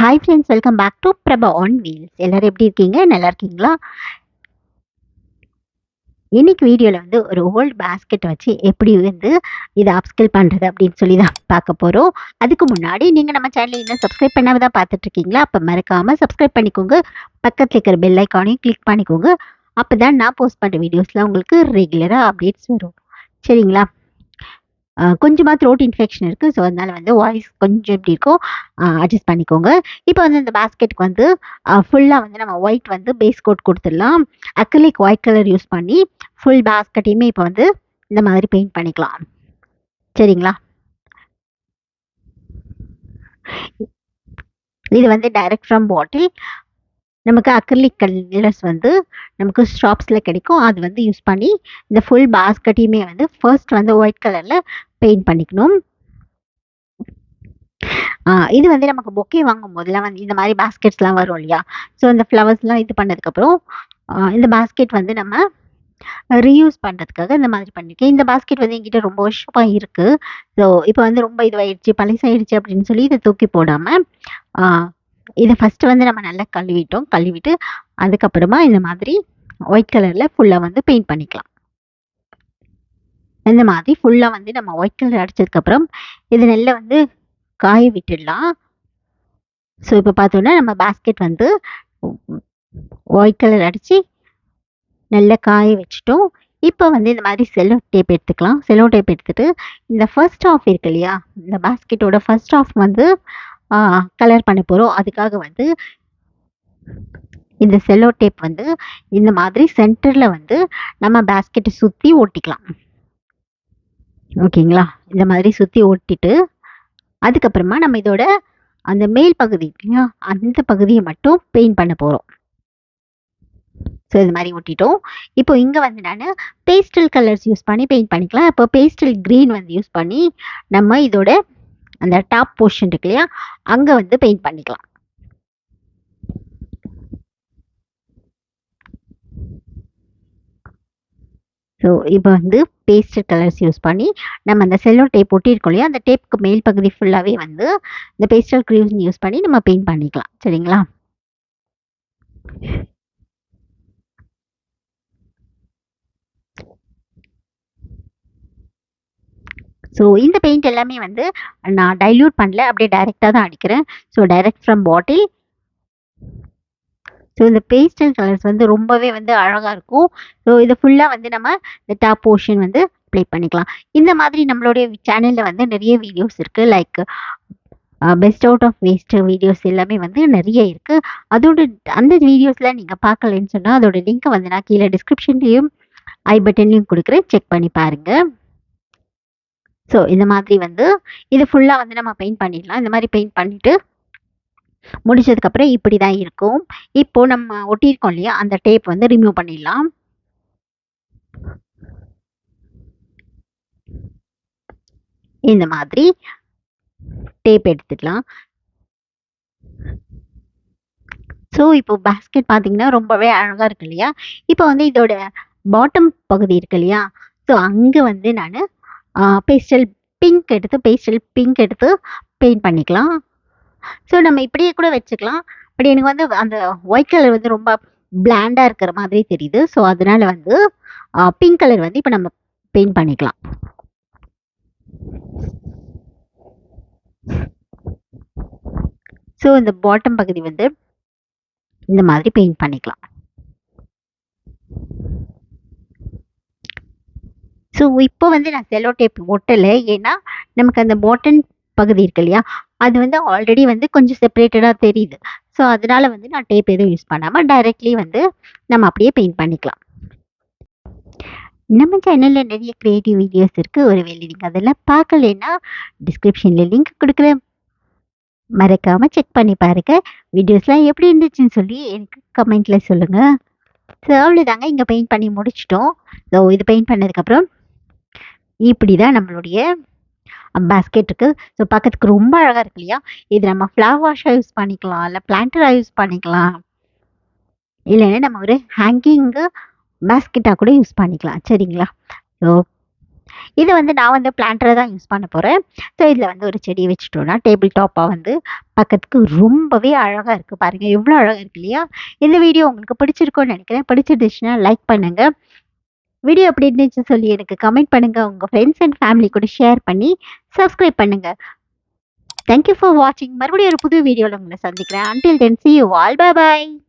Hi friends, welcome back to Prabha on wheels. எல்லாரும் எப்படி இருக்கீங்க? நல்லா இருக்கீங்களா? இன்னைக்கு வீடியோவில் வந்து ஒரு ஓல்டு பேஸ்கெட் வச்சு எப்படி வந்து இதை அப்ஸ்கில் பண்ணுறது அப்படின்னு சொல்லி தான் பார்க்க போகிறோம். அதுக்கு முன்னாடி நீங்கள் நம்ம சேனலை இன்னும் சப்ஸ்கிரைப் பண்ணாமல் தான் பார்த்துட்டு இருக்கீங்களா? அப்போ மறக்காமல் சப்ஸ்கிரைப் பண்ணிக்கோங்க. பக்கத்தில் இருக்கிற பெல் ஐக்கானையும் கிளிக் பண்ணிக்கோங்க. அப்போ தான் நான் போஸ்ட் பண்ணுற வீடியோஸில் உங்களுக்கு ரெகுலராக அப்டேட்ஸ் வரும். சரிங்களா? கொஞ்சமாக த்ரோட் இன்ஃபெக்ஷன் இருக்குது. ஸோ அதனால் வந்து வாய்ஸ் கொஞ்சம் எப்படி இருக்கோ அட்ஜஸ்ட் பண்ணிக்கோங்க. இப்போ வந்து இந்த பேஸ்கெட்டுக்கு வந்து ஃபுல்லாக வந்து நம்ம ஒயிட் வந்து பேஸ் கோட் கொடுத்துடலாம். அக்ரிலிக் ஒயிட் கலர் யூஸ் பண்ணி ஃபுல் பேஸ்கெட்டையுமே இப்போ வந்து இந்த மாதிரி பெயிண்ட் பண்ணிக்கலாம். சரிங்களா? இது வந்து டைரக்ட் ஃப்ரம் பாட்டில். நமக்கு அக்ரிலிக் கலர்ஸ் வந்து நமக்கு ஷாப்ஸில் கிடைக்கும். அது வந்து யூஸ் பண்ணி இந்த ஃபுல் பேஸ்கெட்டையுமே வந்து ஃபர்ஸ்ட் வந்து ஒயிட் கலரில் பெயிண்ட் பண்ணிக்கணும். இது வந்து நமக்கு பொக்கே வாங்கும் போதெல்லாம் வந்து இந்த மாதிரி பேஸ்கெட்ஸ்லாம் வரும் இல்லையா? ஸோ இந்த ஃப்ளவர்ஸ்லாம் இது பண்ணதுக்கப்புறம் இந்த பேஸ்கெட் வந்து நம்ம ரீயூஸ் பண்ணுறதுக்காக இந்த மாதிரி பண்ணியிருக்கேன். இந்த பேஸ்கெட் வந்து என்கிட்ட ரொம்ப வருஷமாக இருக்குது. ஸோ இப்போ வந்து ரொம்ப இதுவாயிடுச்சு, பழசாயிடுச்சு அப்படின்னு சொல்லி இதை தூக்கி போடாமல் இதை ஃபஸ்ட்டு வந்து நம்ம நல்லா கழுவிட்டு அதுக்கப்புறமா இந்த மாதிரி ஒயிட் கலரில் ஃபுல்லாக வந்து பெயிண்ட் பண்ணிக்கலாம். இந்த மாதிரி ஃபுல்லாக வந்து நம்ம ஒயிட் கலர் அடித்ததுக்கப்புறம் இது நல்லா வந்து காய விட்டுடலாம். ஸோ இப்போ பார்த்தோன்னா நம்ம பேஸ்கெட் வந்து ஒயிட் கலர் அடித்து நல்லா காய வச்சுட்டோம். இப்போ வந்து இந்த மாதிரி செல்லோ டேப் எடுத்துக்கலாம். செல்லோ டேப் எடுத்துகிட்டு இந்த ஃபர்ஸ்ட் ஆஃப் இருக்கு இல்லையா? இந்த பேஸ்கெட்டோட ஃபர்ஸ்ட் ஆஃப் வந்து கலர் பண்ண போகிறோம். அதுக்காக வந்து இந்த செல்லோ டேப் வந்து இந்த மாதிரி சென்டரில் வந்து நம்ம பேஸ்கெட்டை சுற்றி ஒட்டிக்கலாம். ஓகேங்களா? இந்த மாதிரி சுற்றி ஒட்டிட்டு அதுக்கப்புறமா நம்ம இதோட அந்த மேல் பகுதி இல்லையா? அந்த பகுதியை மட்டும் பெயிண்ட் பண்ண போகிறோம். ஸோ இது மாதிரி ஒட்டிட்டோம். இப்போ இங்கே வந்து நான் பேஸ்டல் கலர்ஸ் யூஸ் பண்ணி பெயிண்ட் பண்ணிக்கலாம். இப்போ பேஸ்டல் க்ரீன் வந்து யூஸ் பண்ணி நம்ம இதோட அந்த டாப் போர்ஷன் இருக்கு இல்லையா? அங்கே வந்து பெயிண்ட் பண்ணிக்கலாம். ஸோ இப்போ வந்து பேஸ்டல் கலர்ஸ் யூஸ் பண்ணி நம்ம அந்த செல்லோ டேப் ஒட்டியிருக்கோம் இல்லையா? அந்த டேப்புக்கு மேல் பகுதி ஃபுல்லாகவே வந்து இந்த பேஸ்டல் க்ரீன் யூஸ் பண்ணி நம்ம பெயிண்ட் பண்ணிக்கலாம். சரிங்களா? ஸோ இந்த பெயிண்ட் எல்லாமே வந்து நான் டைல்யூட் பண்ணல, அப்படியே டைரெக்டாக தான் அடிக்கிறேன். So direct from bottle. So இந்த பேஸ்டல் கலர்ஸ் வந்து ரொம்பவே வந்து அழகாக இருக்கும். ஸோ இது ஃபுல்லாக வந்து நம்ம இந்த டாப் போர்ஷன் வந்து அப்ளை பண்ணிக்கலாம். இந்த மாதிரி நம்மளுடைய சேனலில் வந்து நிறைய வீடியோஸ் இருக்குது. Like best out of waste videos எல்லாமே வந்து நிறைய இருக்குது. அதோட அந்த வீடியோஸில் நீங்கள் பார்க்கலன்னு சொன்னால் அதோட லிங்க்கை வந்து நான் கீழே டிஸ்கிரிப்ஷன்லேயும் ஐ பட்டன்லையும் கொடுக்குறேன். செக் பண்ணி பாருங்கள். ஸோ இந்த மாதிரி வந்து இது ஃபுல்லாக வந்து நம்ம பெயிண்ட் பண்ணிடலாம். இந்த மாதிரி பெயிண்ட் பண்ணிவிட்டு முடிச்சதுக்கப்புறம் இப்படி தான் இருக்கும். இப்போது நம்ம ஒட்டியிருக்கோம் இல்லையா? அந்த டேப் வந்து ரிமூவ் பண்ணிடலாம். இந்த மாதிரி டேப் எடுத்துக்கலாம். ஸோ இப்போ பேஸ்கெட் பார்த்தீங்கன்னா ரொம்பவே அழகாக இருக்கு இல்லையா? இப்போ வந்து இதோட பாட்டம் பகுதி இருக்கு இல்லையா? ஸோ அங்கே வந்து நான் பேஸ்டல் பிங்க் எடுத்து பெயிண்ட் பண்ணிக்கலாம். ஸோ நம்ம இப்படியே கூட வச்சுக்கலாம். பட் எனக்கு வந்து அந்த ஒயிட் கலர் வந்து ரொம்ப பிளாண்டாக இருக்கிற மாதிரி தெரியுது. ஸோ அதனால வந்து பிங்க் கலர் வந்து இப்போ நம்ம பெயிண்ட் பண்ணிக்கலாம். ஸோ இந்த பாட்டம் பகுதி வந்து இந்த மாதிரி பெயிண்ட் பண்ணிக்கலாம். ஸோ இப்போ வந்து நான் செல்லோ டேப் ஒட்டலை. ஏன்னா நமக்கு அந்த பாட்டம் பகுதி இருக்கு இல்லையா? அது வந்து ஆல்ரெடி வந்து கொஞ்சம் செப்பரேட்டடாக தெரியுது. ஸோ அதனால வந்து நான் டேப் எதுவும் யூஸ் பண்ணாமல் டைரெக்ட்லி வந்து நம்ம அப்படியே பெயிண்ட் பண்ணிக்கலாம். நம்ம சேனலில் நிறைய க்ரியேட்டிவ் வீடியோஸ் இருக்குது. ஒருவேளை நீங்கள் அதெல்லாம் பார்க்கலைன்னா டிஸ்கிரிப்ஷனில் லிங்க் கொடுக்குறேன். மறக்காமல் செக் பண்ணி பாருங்கள். வீடியோஸ்லாம் எப்படி இருந்துச்சுன்னு சொல்லி எனக்கு கமெண்ட்டில் சொல்லுங்கள். ஸோ அவ்வளோதாங்க, இங்கே பெயிண்ட் பண்ணி முடிச்சிட்டோம். ஸோ இது பெயிண்ட் பண்ணதுக்கப்புறம் இப்படி தான் நம்மளுடைய பேஸ்கெட் இருக்குது. ஸோ பார்க்கறதுக்கு ரொம்ப அழகாக இருக்கு இல்லையா? இது நம்ம ஃப்ளவர் வாஷாக யூஸ் பண்ணிக்கலாம், இல்லை பிளான்டராக யூஸ் பண்ணிக்கலாம், இல்லைன்னா நம்ம ஒரு ஹேங்கிங்கு பேஸ்கெட்டாக கூட யூஸ் பண்ணிக்கலாம். சரிங்களா? ஸோ இத வந்து நான் வந்து பிளான்டர தான் யூஸ் பண்ண போறேன். ஸோ இதில வந்து ஒரு செடி வச்சுட்டோம்னா, டேபிள் டாப்பா வந்து பார்க்கறதுக்கு ரொம்பவே அழகா இருக்கு பாருங்க. எவ்வளோ அழகா இருக்கு இல்லையா? இந்த வீடியோ உங்களுக்கு பிடிச்சிருக்கும்னு நெனைக்கிறேன். பிடிச்சிருந்துச்சுன்னா லைக் பண்ணுங்க. வீடியோ எப்படி இருந்துச்சுன்னு சொல்லி எனக்கு கமெண்ட் பண்ணுங்க. உங்க ஃப்ரெண்ட்ஸ் அண்ட் ஃபேமிலி கூட ஷேர் பண்ணி சப்ஸ்கிரைப் பண்ணுங்க. தேங்க் யூ ஃபார் வாட்சிங். மறுபடியும் ஒரு புது வீடியோல உங்கள சந்திக்கிறேன். Until then see you all. Bye by.